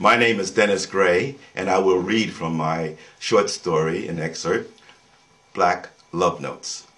My name is Denis Gray, and I will read from my short story, an excerpt, Black Love Notes.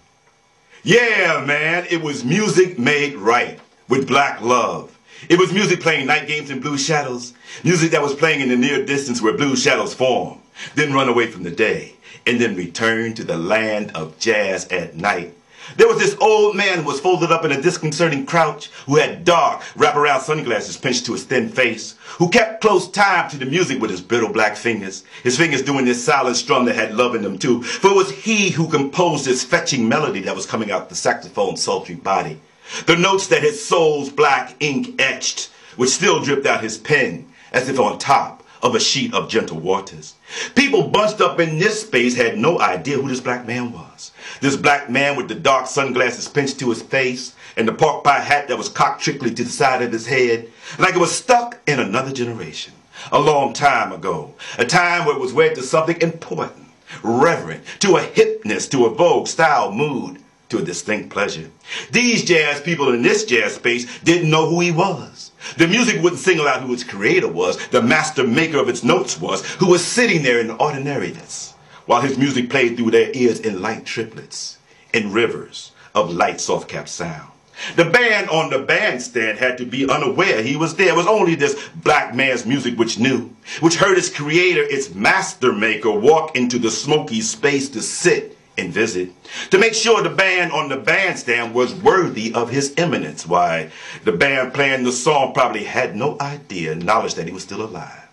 Yeah, man, it was music made right with black love. It was music playing night games in blue shadows, music that was playing in the near distance where blue shadows form, then run away from the day, and then return to the land of jazz at night. There was this old man who was folded up in a disconcerting crouch, who had dark, wraparound sunglasses pinched to his thin face, who kept close time to the music with his brittle black fingers, his fingers doing this silent strum that had love in them too, for it was he who composed this fetching melody that was coming out the saxophone's sultry body. The notes that his soul's black ink etched, which still dripped out his pen, as if on top of a sheet of gentle waters. People bunched up in this space had no idea who this black man was. This black man with the dark sunglasses pinched to his face and the pork pie hat that was cocked tricklingly to the side of his head, like it was stuck in another generation, a long time ago, a time where it was wed to something important, reverent, to a hipness, to a vogue style mood, to a distinct pleasure. These jazz people in this jazz space didn't know who he was. The music wouldn't single out who its creator was, the master maker of its notes was, who was sitting there in ordinariness, while his music played through their ears in light triplets, in rivers of light soft-capped sound. The band on the bandstand had to be unaware he was there. It was only this black man's music which knew, which heard its creator, its master maker, walk into the smoky space to sit and visit, to make sure the band on the bandstand was worthy of his eminence. Why, the band playing the song probably had no knowledge that he was still alive.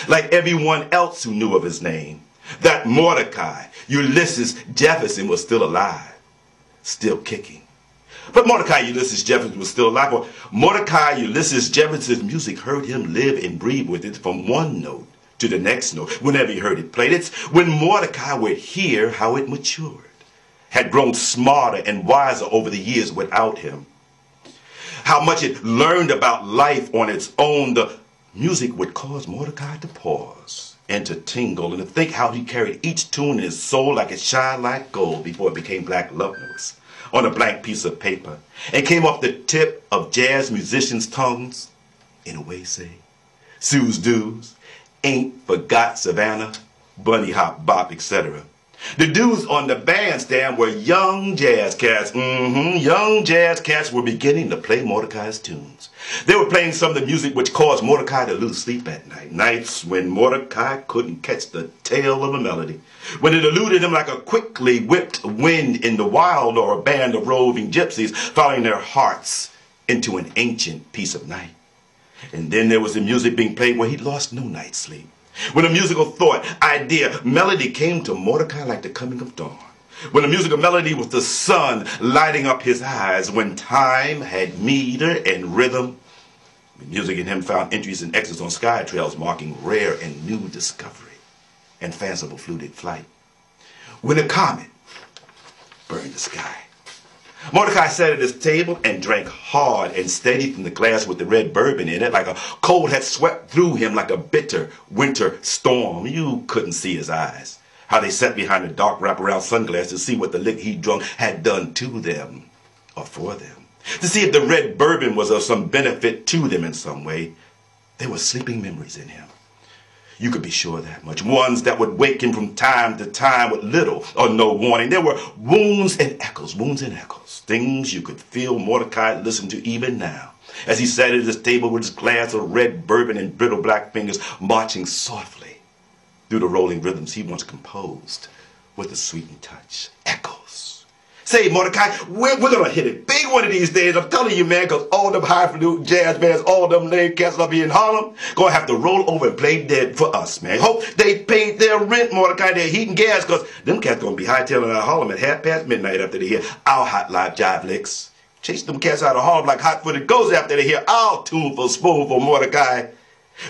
Like everyone else who knew of his name, that Mordecai, Ulysses Jefferson, was still alive, still kicking. But Mordecai Ulysses Jefferson was still alive. Or Mordecai Ulysses Jefferson's music heard him live and breathe with it from one note to the next note, whenever he heard it played. It's when Mordecai would hear how it matured, had grown smarter and wiser over the years without him, how much it learned about life on its own. The music would cause Mordecai to pause and to tingle and to think how he carried each tune in his soul like it shined like gold before it became black love notes on a blank piece of paper and came off the tip of jazz musicians' tongues in a way, say, Sue's Do's, Ain't Forgot Savannah, Bunny Hop Bop, etc. The dudes on the bandstand were young jazz cats. Young jazz cats were beginning to play Mordecai's tunes. They were playing some of the music which caused Mordecai to lose sleep at night. Nights when Mordecai couldn't catch the tail of a melody, when it eluded him like a quickly whipped wind in the wild, or a band of roving gypsies following their hearts into an ancient piece of night. And then there was the music being played where he'd lost no night's sleep. When a musical thought, idea, melody came to Mordecai like the coming of dawn. When a musical melody was the sun lighting up his eyes. When time had meter and rhythm. The music in him found entries and exits on sky trails marking rare and new discovery and fanciful fluted flight. When a comet burned the sky, Mordecai sat at his table and drank hard and steady from the glass with the red bourbon in it, like a cold had swept through him like a bitter winter storm. You couldn't see his eyes, how they sat behind the dark wraparound sunglasses to see what the lick he'd drunk had done to them or for them, to see if the red bourbon was of some benefit to them in some way. There were sleeping memories in him. You could be sure of that much. Ones that would wake him from time to time with little or no warning. There were wounds and echoes, things you could feel Mordecai listened to even now, as he sat at his table with his glass of red bourbon and brittle black fingers marching softly through the rolling rhythms he once composed with a sweetened touch. Echoes. Say, Mordecai, we're going to hit it big one of these days. I'm telling you, man, because all them highfalutin jazz bands, all them lame cats up here in Harlem, going to have to roll over and play dead for us, man. Hope they paid their rent, Mordecai, their heat and gas, because them cats going to be hightailing out of Harlem at midnight after they hear our hot live jive licks. Chase them cats out of Harlem like hot-footed ghosts after they hear our tuneful, spoonful Mordecai.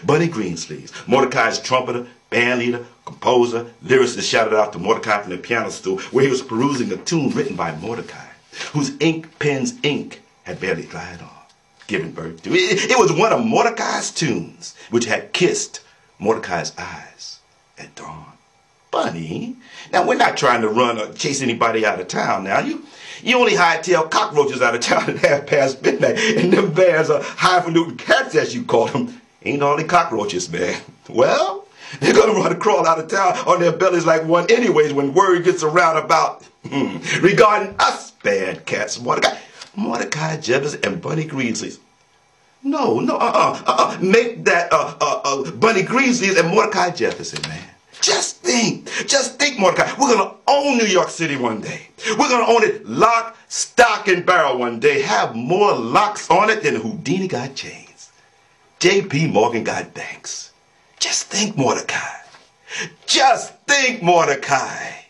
Bunny Greensleeves, Mordecai's trumpeter, band leader, composer, lyricist, shouted out to Mordecai from the piano stool where he was perusing a tune written by Mordecai, whose ink pen's ink had barely dried off, giving birth to. It was one of Mordecai's tunes which had kissed Mordecai's eyes at dawn. Bunny, now we're not trying to run or chase anybody out of town now. You only hightail cockroaches out of town at midnight, and them bears are highfalutin cats, as you call them. Ain't all the cockroaches, man. Well, they're gonna run and crawl out of town on their bellies like one anyways when word gets around about regarding us bad cats. Mordecai Jefferson and Bunny Greasley's. No, make that Bunny Greasley's and Mordecai Jefferson, man. Just think, Mordecai. We're gonna own New York City one day. We're gonna own it lock, stock, and barrel one day. Have more locks on it than Houdini got chains. J.P. Morgan got banks. Just think, Mordecai. Just think, Mordecai.